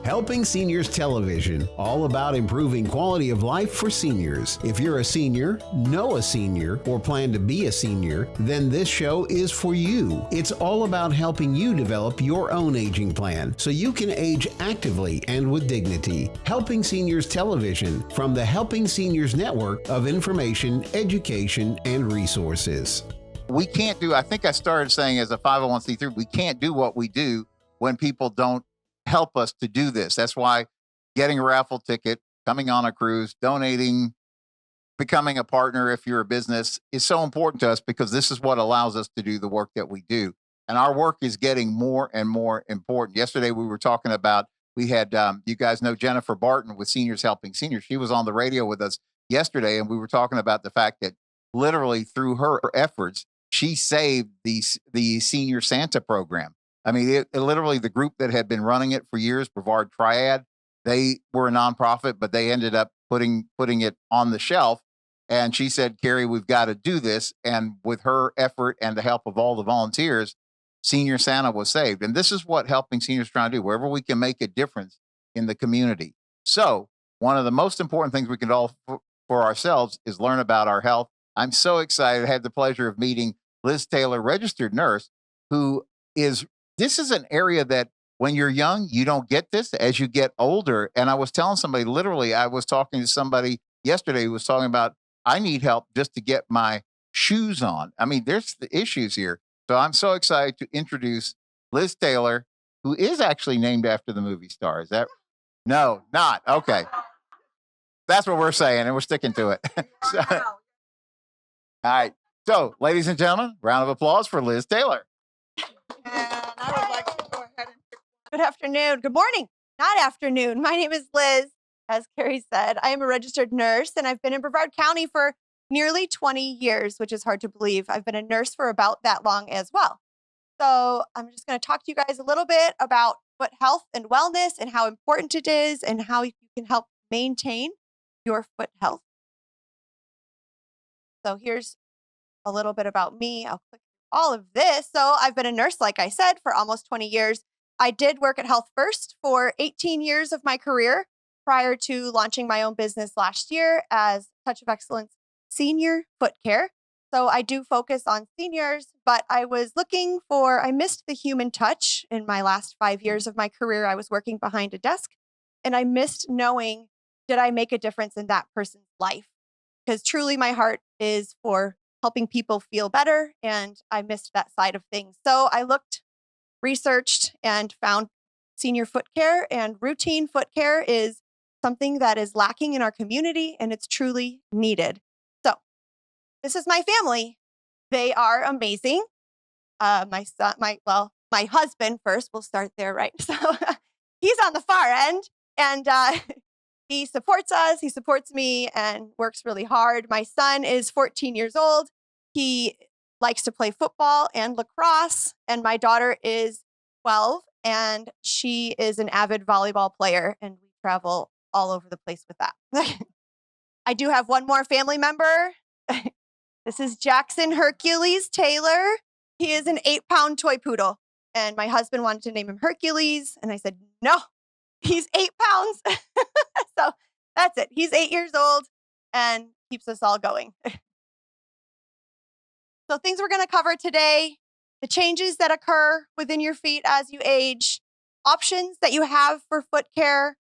Helping Seniors Television, all about improving quality of life for seniors. If you're a senior, know a senior, or plan to be a senior, then this show is for you. It's all about helping you develop your own aging plan so you can age actively and with dignity. Helping Seniors Television from the Helping Seniors Network of information, education, and resources. We can't do, I think I started saying as a 501c3, we can't do what we do when people don't help us to do this. That's why getting a raffle ticket, coming on a cruise, donating, becoming a partner if you're a business is so important to us, because this is what allows us to do the work that we do. And our work is getting more and more important. Yesterday, we were talking about, we had, you guys know Jennifer Barton with Seniors Helping Seniors. She was on the radio with us yesterday, and we were talking about the fact that literally through her efforts, she saved the Senior Santa program. I mean, it literally, the group that had been running it for years, Brevard Triad, they were a nonprofit, but they ended up putting it on the shelf. And she said, Kerry, we've got to do this. And with her effort and the help of all the volunteers, Senior Santa was saved. And this is what Helping Seniors is trying to do, wherever we can make a difference in the community. So one of the most important things we can all for ourselves is learn about our health. I'm so excited. I had the pleasure of meeting Liz Taylor, registered nurse, who is, this is an area that when you're young, you don't get this. As you get older, and I was telling somebody, literally, I was talking to somebody yesterday who was talking about, I need help just to get my shoes on. I mean, there's the issues here. So I'm so excited to introduce Liz Taylor, who is actually named after the movie star. Is that? No, not. Okay. That's what we're saying, and we're sticking to it. So, all right. So, ladies and gentlemen, round of applause for Liz Taylor. And I would like to go ahead and Good afternoon. Good morning. Not afternoon. My name is Liz. As Kerry said, I am a registered nurse, and I've been in Brevard County for nearly 20 years, which is hard to believe. I've been a nurse for about that long as well. So I'm just going to talk to you guys a little bit about foot health and wellness and how important it is and how you can help maintain your foot health. So here's a little bit about me. I'll click all of this. So I've been a nurse, like I said, for almost 20 years. I did work at Health First for 18 years of my career prior to launching my own business last year as Touch of Excellence Senior Foot Care. So I do focus on seniors, but I missed the human touch in my last 5 years of my career. I was working behind a desk, and I missed knowing, did I make a difference in that person's life? Because truly my heart is for helping people feel better, and I missed that side of things. So I researched, and found senior foot care, and routine foot care is something that is lacking in our community, and it's truly needed. So this is my family. They are amazing. My husband first, we'll start there, right? So he's on the far end, and he supports us, he supports me, and works really hard. My son is 14 years old. He likes to play football and lacrosse, and my daughter is 12, and she is an avid volleyball player, and we travel all over the place with that. I do have one more family member. This is Jackson Hercules Taylor. He is an 8-pound toy poodle, and my husband wanted to name him Hercules, and I said, no, he's 8 pounds. So that's it. He's 8 years old and keeps us all going. So things we're going to cover today: the changes that occur within your feet as you age, options that you have for foot care,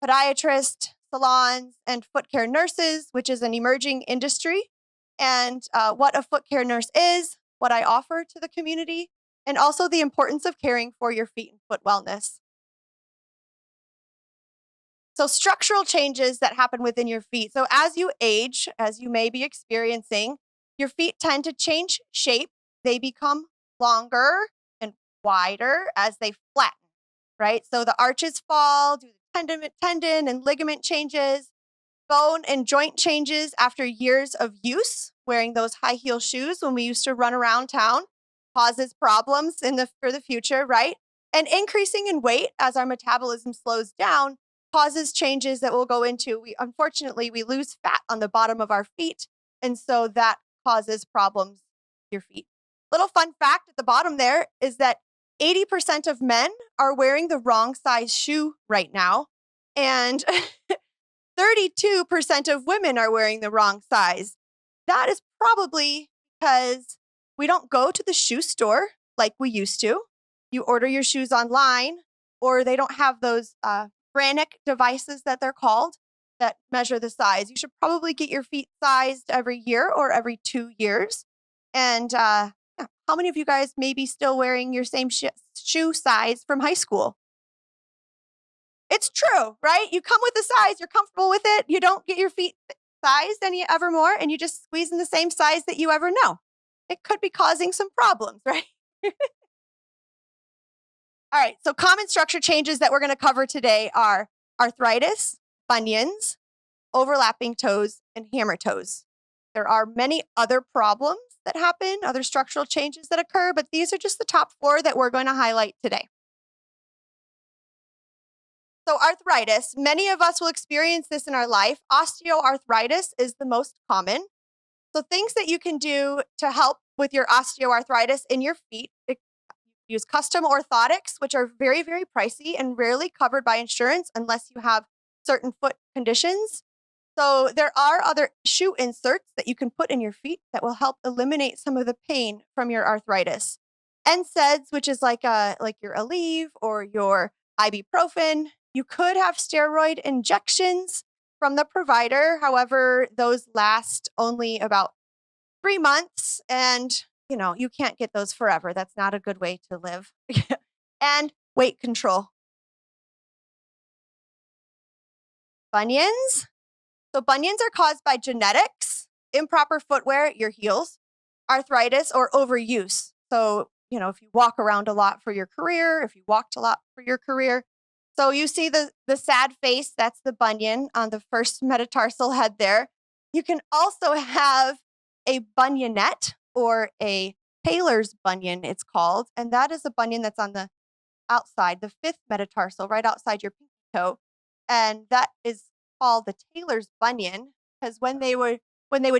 podiatrists, salons, and foot care nurses, which is an emerging industry, and what a foot care nurse is, what I offer to the community, and also the importance of caring for your feet and foot wellness. So structural changes that happen within your feet. So as you age, as you may be experiencing, your feet tend to change shape. They become longer and wider as they flatten, right? So the arches fall due to tendon and ligament changes, bone and joint changes after years of use. Wearing those high heel shoes when we used to run around town causes problems for the future, right? And increasing in weight as our metabolism slows down causes changes that we'll go into. Unfortunately, we lose fat on the bottom of our feet, and so that causes problems with your feet. Little fun fact at the bottom there is that 80% of men are wearing the wrong size shoe right now. And 32% of women are wearing the wrong size. That is probably because we don't go to the shoe store like we used to. You order your shoes online, or they don't have those Brannick devices that they're called that measure the size. You should probably get your feet sized every year or every 2 years. And yeah, how many of you guys may be still wearing your same shoe size from high school? It's true, right? You come with a size, you're comfortable with it. You don't get your feet sized any ever more, and you just squeeze in the same size that you ever know. It could be causing some problems, right? All right, so common structure changes that we're going to cover today are arthritis, bunions, overlapping toes, and hammer toes. There are many other problems that happen, other structural changes that occur, but these are just the top 4 that we're going to highlight today. So arthritis, many of us will experience this in our life. Osteoarthritis is the most common. So things that you can do to help with your osteoarthritis in your feet, use custom orthotics, which are very, very pricey and rarely covered by insurance unless you have certain foot conditions. So there are other shoe inserts that you can put in your feet that will help eliminate some of the pain from your arthritis. NSAIDs, which is like your Aleve or your ibuprofen. You could have steroid injections from the provider. However, those last only about 3 months, and you can't get those forever. That's not a good way to live. And weight control. Bunions. So bunions are caused by genetics, improper footwear, your heels, arthritis, or overuse. So, if you walk around a lot for your career, if you walked a lot for your career. So you see the sad face, that's the bunion on the first metatarsal head there. You can also have a bunionette or a tailor's bunion, it's called. And that is a bunion that's on the outside, the 5th metatarsal, right outside your pinky toe. And that is called the tailor's bunion because when they would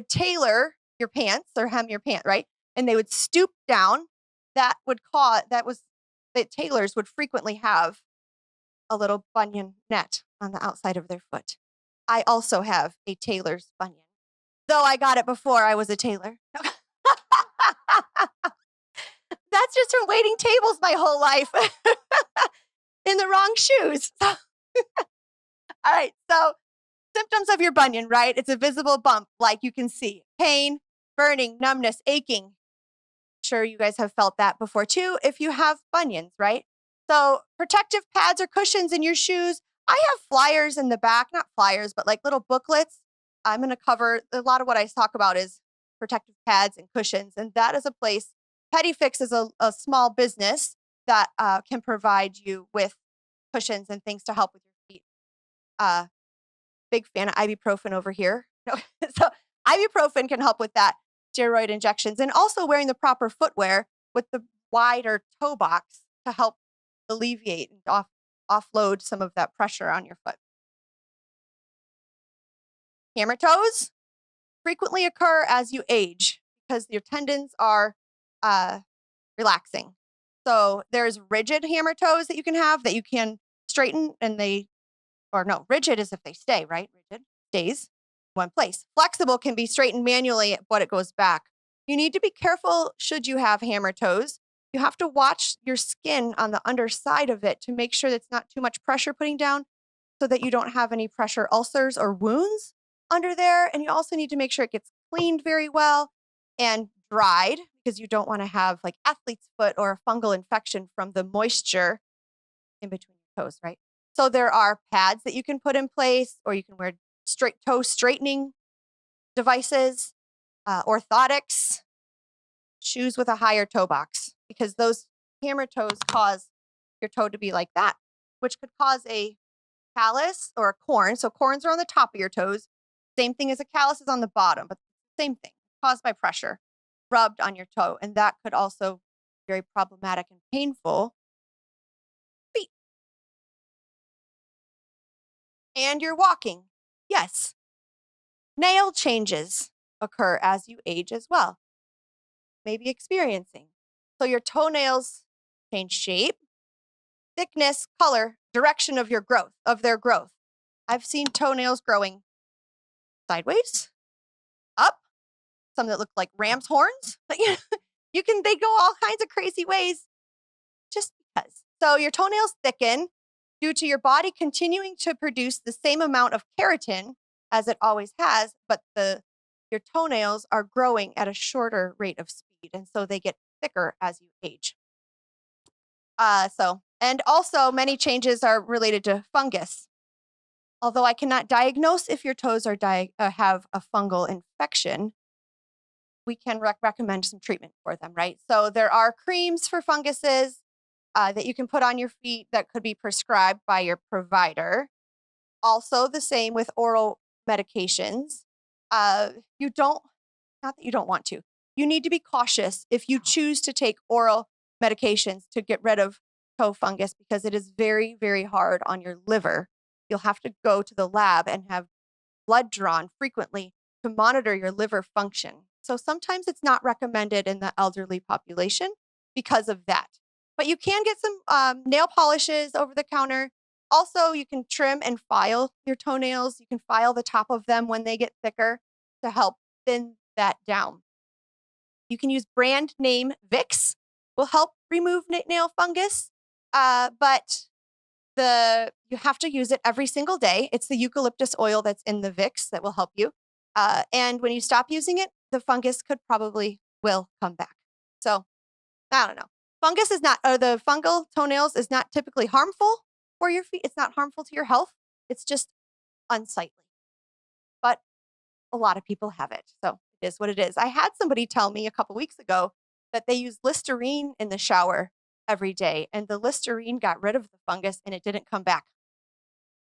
tailor your pants or hem your pant, right? And they would stoop down, that tailors would frequently have a little bunion net on the outside of their foot. I also have a tailor's bunion, though I got it before I was a tailor. That's just from waiting tables my whole life in the wrong shoes. All right, so symptoms of your bunion, right? It's a visible bump, like you can see. Pain, burning, numbness, aching. Sure, you guys have felt that before too if you have bunions, right? So protective pads or cushions in your shoes. I have flyers in the back, not flyers, but like little booklets. I'm going to cover a lot of what I talk about is protective pads and cushions. And that is a place. Petty Fix is a small business that can provide you with cushions and things to help with your feet. Big fan of ibuprofen over here. So ibuprofen can help with that, steroid injections, and also wearing the proper footwear with the wider toe box to help alleviate and offload some of that pressure on your foot. Hammer toes frequently occur as you age because your tendons are relaxing. So there's rigid hammer toes that you can have that you can straighten, and rigid is if they stay, right? Rigid stays one place. Flexible can be straightened manually, but it goes back. You need to be careful should you have hammer toes. You have to watch your skin on the underside of it to make sure that's not too much pressure putting down so that you don't have any pressure ulcers or wounds under there. And you also need to make sure it gets cleaned very well and dried because you don't want to have like athlete's foot or a fungal infection from the moisture in between your toes, right? So there are pads that you can put in place, or you can wear toe straightening devices, orthotics, shoes with a higher toe box, because those hammer toes cause your toe to be like that, which could cause a callus or a corn. So corns are on the top of your toes. Same thing as a callus is on the bottom, but same thing, caused by pressure rubbed on your toe. And that could also be very problematic and painful. Feet. And you're walking. Yes. Nail changes occur as you age as well. Maybe experiencing. So your toenails change shape, thickness, color, direction of their growth. I've seen toenails growing sideways, up, some that look like ram's horns. They go all kinds of crazy ways just because. So your toenails thicken due to your body continuing to produce the same amount of keratin as it always has, but your toenails are growing at a shorter rate of speed, and so they get thicker as you age. And also many changes are related to fungus. Although I cannot diagnose if your toes have a fungal infection, we can recommend some treatment for them, right? So there are creams for funguses that you can put on your feet that could be prescribed by your provider. Also the same with oral medications. Not that you don't want to. You need to be cautious if you choose to take oral medications to get rid of toe fungus because it is very, very hard on your liver. You'll have to go to the lab and have blood drawn frequently to monitor your liver function. So sometimes it's not recommended in the elderly population because of that. But you can get some nail polishes over the counter. Also, you can trim and file your toenails. You can file the top of them when they get thicker to help thin that down. You can use brand name Vicks, will help remove nail fungus, but you have to use it every single day. It's the eucalyptus oil that's in the Vicks that will help you. And when you stop using it, the fungus will come back. So I don't know. The fungal toenails is not typically harmful for your feet. It's not harmful to your health. It's just unsightly. But a lot of people have it. So it is what it is. I had somebody tell me a couple weeks ago that they use Listerine in the shower every day, and the Listerine got rid of the fungus and it didn't come back.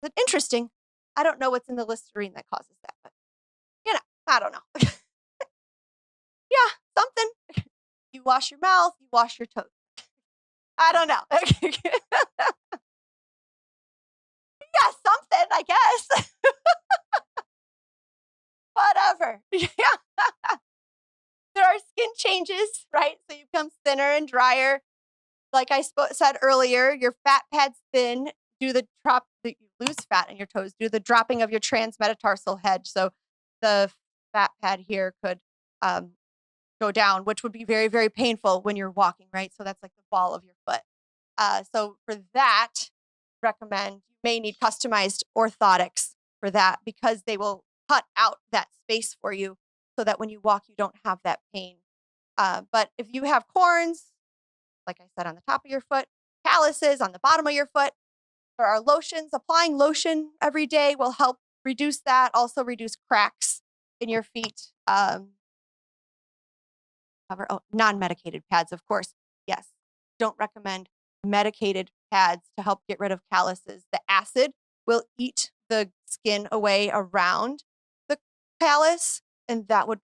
It's interesting. I don't know what's in the Listerine that causes that, but I don't know. Yeah, something. You wash your mouth, you wash your toes. I don't know. Yeah, something, I guess. Whatever. Yeah. There are skin changes, right? So you become thinner and drier. Like I said earlier, your fat pads thin, you lose fat in your toes, due to the dropping of your transmetatarsal head. So the fat pad here could go down, which would be very, very painful when you're walking, right? So that's like the ball of your foot. So for that, recommend you may need customized orthotics for that because they will cut out that space for you so that when you walk, you don't have that pain. But if you have corns, like I said, on the top of your foot, calluses on the bottom of your foot, there are lotions. Applying lotion every day will help reduce that. Also reduce cracks in your feet. Non-medicated pads, of course. Yes. Don't recommend medicated pads to help get rid of calluses. The acid will eat the skin away around the callus, and that would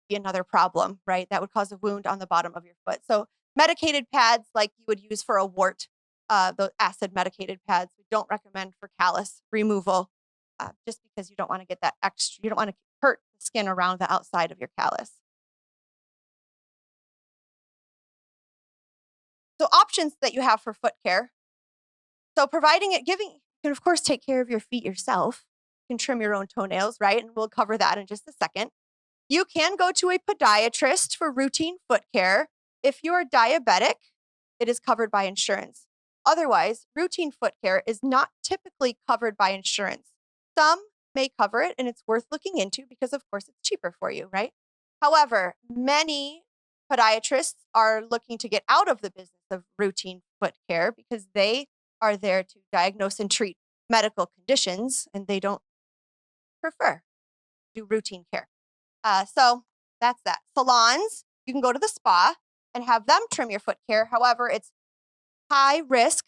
be another problem, right? That would cause a wound on the bottom of your foot. So medicated pads like you would use for a wart, the acid medicated pads, we don't recommend for callus removal just because you don't want to get that extra, you don't want to hurt the skin around the outside of your callus. So options that you have for foot care. So you can of course take care of your feet yourself. You can trim your own toenails, right? And we'll cover that in just a second. You can go to a podiatrist for routine foot care. If you are diabetic, it is covered by insurance. Otherwise, routine foot care is not typically covered by insurance. Some may cover it, and it's worth looking into because, of course, it's cheaper for you, right? However, many podiatrists are looking to get out of the business of routine foot care because they are there to diagnose and treat medical conditions, and they don't prefer to do routine care. So that's that. Salons, you can go to the spa and have them trim your foot care. However, it's high risk,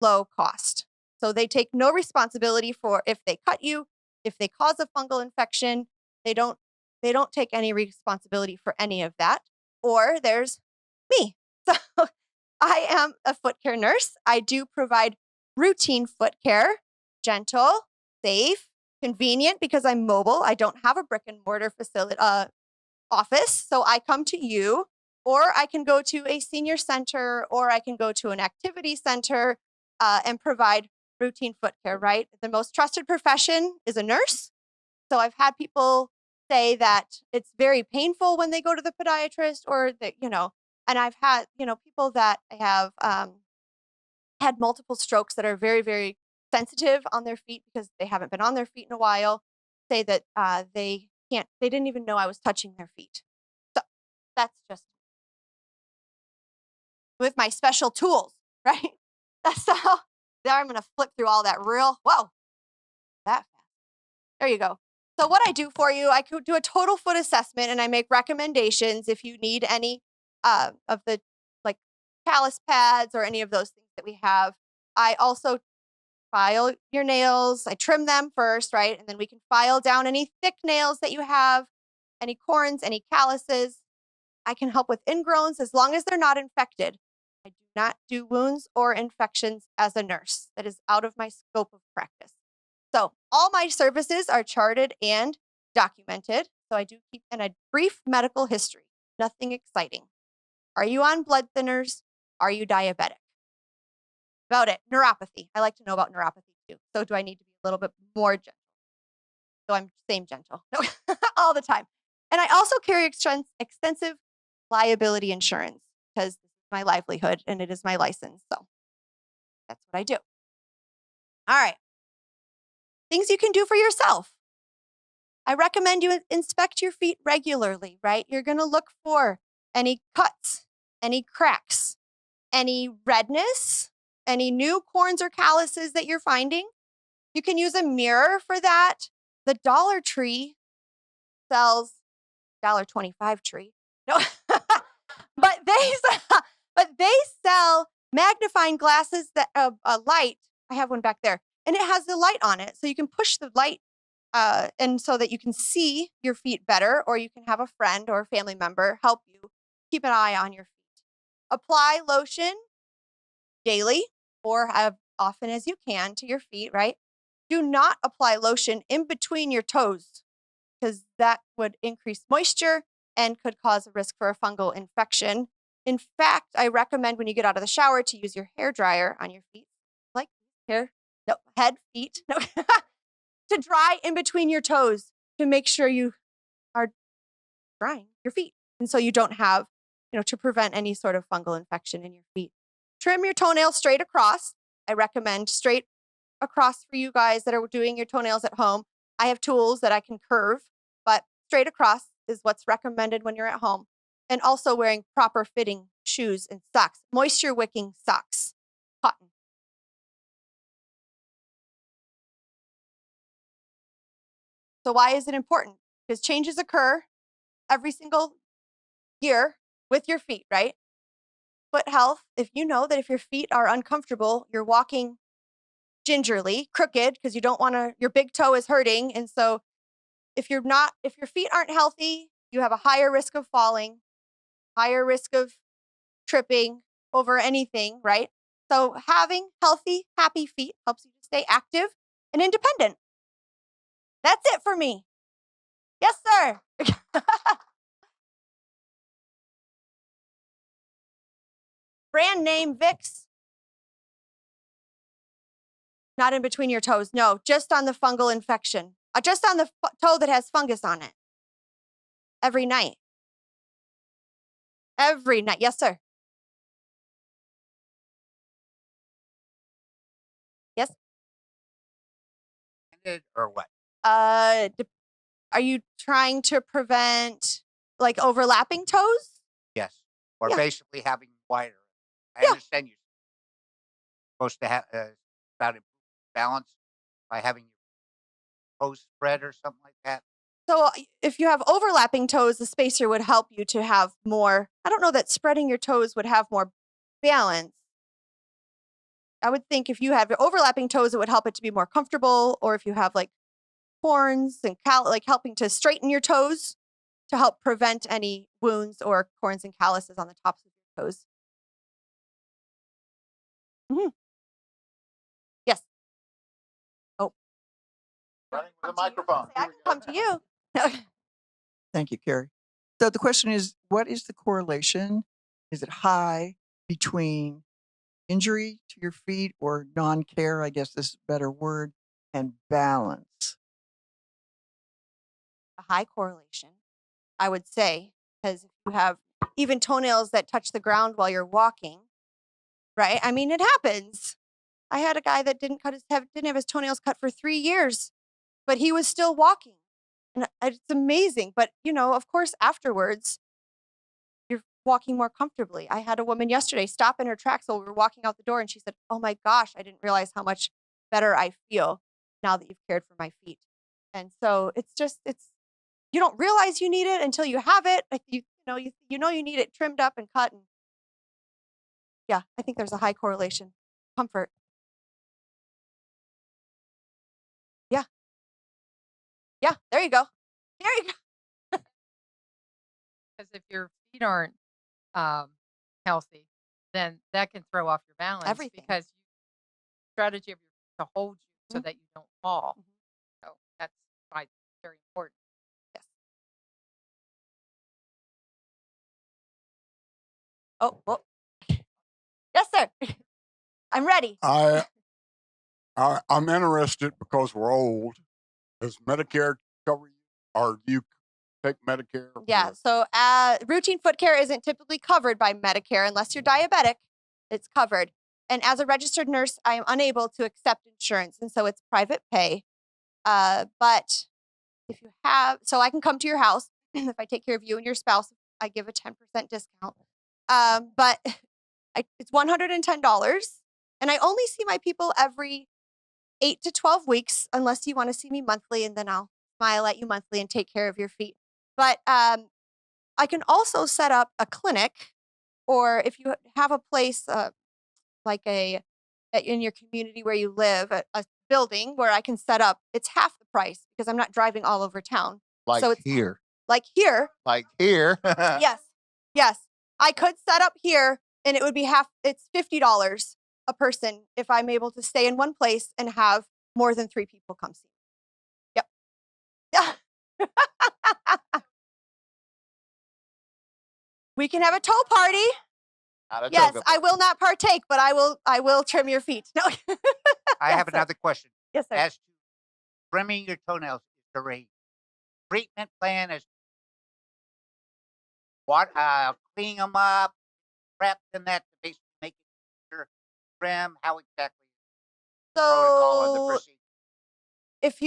low cost. So they take no responsibility for if they cut you, if they cause a fungal infection. They don't take any responsibility for any of that. Or there's me. So I am a foot care nurse. I do provide routine foot care, gentle, safe, convenient because I'm mobile. I don't have a brick and mortar facility office. So I come to you or I can go to a senior center, or I can go to an activity center and provide routine foot care, right? The most trusted profession is a nurse. So I've had people say that it's very painful when they go to the podiatrist, or that, and I've had, people that have had multiple strokes that are very, very sensitive on their feet because they haven't been on their feet in a while, say that they didn't even know I was touching their feet. So that's just with my special tools, right? That's how, there I'm going to flip through all that whoa, that fast. There you go. So what I do for you, I could do a total foot assessment and I make recommendations if you need any of the like callus pads or any of those things that we have. I also file your nails. I trim them first, right? And then we can file down any thick nails that you have, any corns, any calluses. I can help with ingrowns as long as they're not infected. I do not do wounds or infections as a nurse. That is out of my scope of practice. So all my services are charted and documented. So I do keep in a brief medical history, nothing exciting. Are you on blood thinners? Are you diabetic? About it. Neuropathy. I like to know about neuropathy too. So do I need to be a little bit more gentle? So I'm same gentle. No, all the time. And I also carry extensive liability insurance because this is my livelihood and it is my license. So that's what I do. All right. Things you can do for yourself. I recommend you inspect your feet regularly, right? You're going to look for any cuts, any cracks, any redness, any new corns or calluses that you're finding. You can use a mirror for that. The Dollar Tree sells $1.25 tree. No, but they sell magnifying glasses that a light. I have one back there, and it has the light on it, so you can push the light, and so that you can see your feet better, or you can have a friend or a family member help you keep an eye on your feet. Apply lotion daily or as often as you can to your feet, right? Do not apply lotion in between your toes because that would increase moisture and could cause a risk for a fungal infection. In fact, I recommend when you get out of the shower to use your hair dryer on your feet, like feet, to dry in between your toes to make sure you are drying your feet. And so you don't have, to prevent any sort of fungal infection in your feet. Trim your toenails straight across. I recommend straight across for you guys that are doing your toenails at home. I have tools that I can curve, but straight across is what's recommended when you're at home. And also wearing proper fitting shoes and socks, moisture wicking socks, cotton. So why is it important? Because changes occur every single year with your feet, right? Foot health, if you know that if your feet are uncomfortable, you're walking gingerly, crooked, because you don't want to, your big toe is hurting. And so if your feet aren't healthy, you have a higher risk of falling, higher risk of tripping over anything, right? So having healthy, happy feet helps you to stay active and independent. That's it for me. Yes, sir. Brand name Vicks. Not in between your toes. No, just on the fungal infection. Just on the toe that has fungus on it. Every night. Every night. Yes, sir. Yes. Or what? Are you trying to prevent like overlapping toes? Yes, or Yeah. basically having wider. I Yeah. understand you're supposed to have about balance by having your toes spread or something like that. So if you have overlapping toes, the spacer would help you to have more. I don't know that spreading your toes would have more balance. I would think if you have overlapping toes, it would help it to be more comfortable. Or if you have like corns and like helping to straighten your toes to help prevent any wounds or corns and calluses on the tops of your toes. Mhm. Yes. Oh, Running with a come to you. microphone. I can come to you. Thank you, Kerry. So the question is, what is the correlation? Is it high between injury to your feet or non-care, I guess this is a better word, and balance? A high correlation, I would say, because if you have even toenails that touch the ground while you're walking, right? I mean, it happens. I had a guy that didn't have his toenails cut for 3 years, but he was still walking. And it's amazing. But, of course, afterwards, you're walking more comfortably. I had a woman yesterday stop in her tracks while we were walking out the door, and she said, "Oh my gosh, I didn't realize how much better I feel now that you've cared for my feet." And so it's you don't realize you need it until you have it. Like you need it trimmed up and cut. And yeah, I think there's a high correlation. Comfort. Yeah. Yeah. There you go. There you go. Because if your feet aren't healthy, then that can throw off your balance Everything. because strategy of your to hold you so Mhm. that you don't fall. Mhm. So that's why it's very important. Yes. Oh, well. Yes, sir. I'm ready. I'm interested because we're old. Does Medicare cover you, or do you take Medicare? Yeah. for- So routine foot care isn't typically covered by Medicare unless you're diabetic. It's covered. And as a registered nurse, I am unable to accept insurance. And so it's private pay. But if you have, so I can come to your house. If I take care of you and your spouse, I give a 10% discount. But it's $110. And I only see my people every 8 to 12 weeks, unless you want to see me monthly, and then I'll smile at you monthly and take care of your feet. But I can also set up a clinic, or if you have a place like in your community where you live, a building where I can set up, it's half the price because I'm not driving all over town. Like So it's here. like here. Like here. Yes. Yes. I could set up here and it would be it's $50 a person if I'm able to stay in one place and have more than 3 people come see me. Yep. Yeah. We can have a toe party. Not a Yes, toga I party. will not partake, but I will trim your feet. No. I Yes, have sir. another question. Yes, sir. As to trimming your toenails, is there a treatment plan as what cleaning them up, prep and that to basically make it easier, trim? How exactly is the protocol of the So procedure? if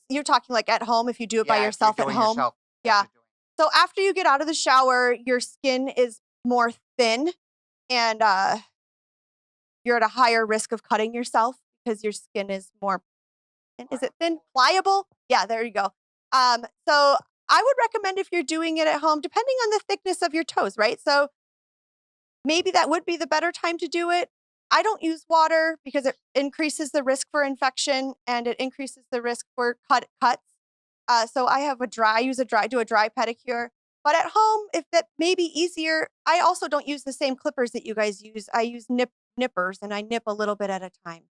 you're talking like at home, if you do it by Yeah, if yourself you're at doing home. yourself, Yeah. you're doing So after you get out of the shower, your skin is more thin, and you're at a higher risk of cutting yourself because your skin is more, is it thin? Pliable? Yeah, there you go. So I would recommend if you're doing it at home, depending on the thickness of your toes, right? So maybe that would be the better time to do it. I don't use water because it increases the risk for infection and it increases the risk for cuts. So I have do a dry pedicure. But at home, if that may be easier, I also don't use the same clippers that you guys use. I use nippers and I nip a little bit at a time.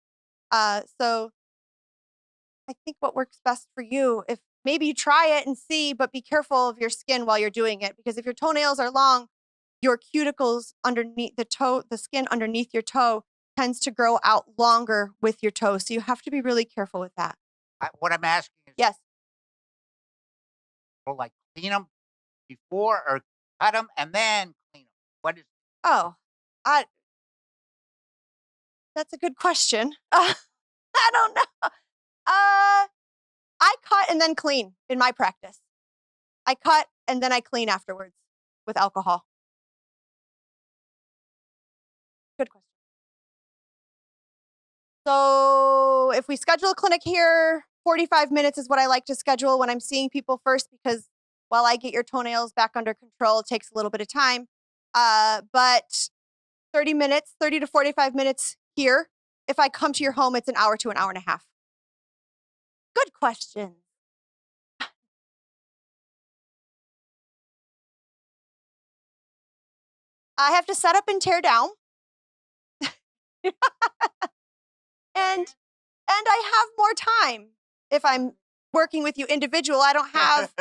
So I think what works best for you, if maybe you try it and see, but be careful of your skin while you're doing it, because if your toenails are long, your cuticles underneath the skin underneath your toe tends to grow out longer with your toe. So you have to be really careful with that. what I'm asking is, Yes. well, like clean them before or cut them and then clean them? What is Oh, that's a good question. I don't know. I cut and then clean in my practice. I cut and then I clean afterwards with alcohol. Good question. So if we schedule a clinic here, 45 minutes is what I like to schedule when I'm seeing people first, because while I get your toenails back under control, it takes a little bit of time. But 30 to 45 minutes here. If I come to your home, it's an hour to an hour and a half. Good question. I have to set up and tear down. and I have more time if I'm working with you individual. I don't have,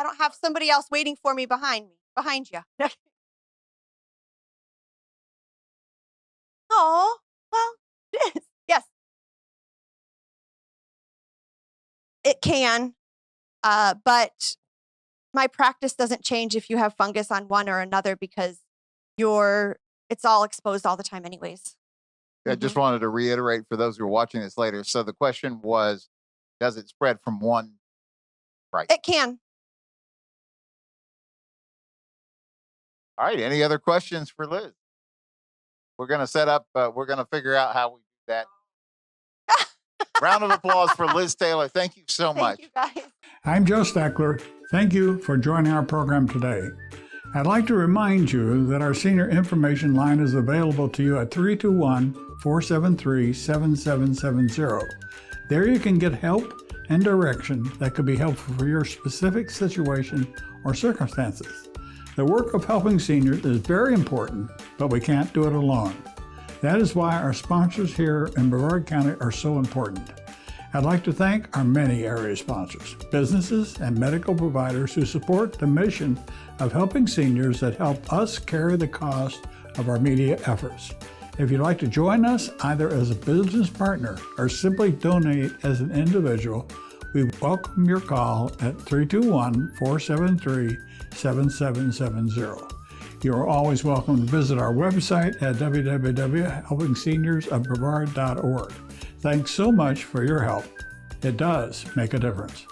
I don't have somebody else waiting for me behind you. Oh, well, yes, it can. But my practice doesn't change if you have fungus on one or another because it's all exposed all the time anyways. I just wanted to reiterate for those who are watching this later. So the question was, does it spread from one? Right. It can. All right. Any other questions for Liz? We're going to set up, we're going to figure out how we do that. Round of applause for Liz Taylor. Thank you so much. Thank you, guys. I'm Joe Steckler. Thank you for joining our program today. I'd like to remind you that our senior information line is available to you at 321-473-7770. There you can get help and direction that could be helpful for your specific situation or circumstances. The work of helping seniors is very important, but we can't do it alone. That is why our sponsors here in Brevard County are so important. I'd like to thank our many area sponsors, businesses, and medical providers who support the mission of helping seniors that help us carry the cost of our media efforts. If you'd like to join us either as a business partner or simply donate as an individual, we welcome your call at 321-473-7770. You are always welcome to visit our website at www.helpingseniorsofbrevard.org. Thanks so much for your help. It does make a difference.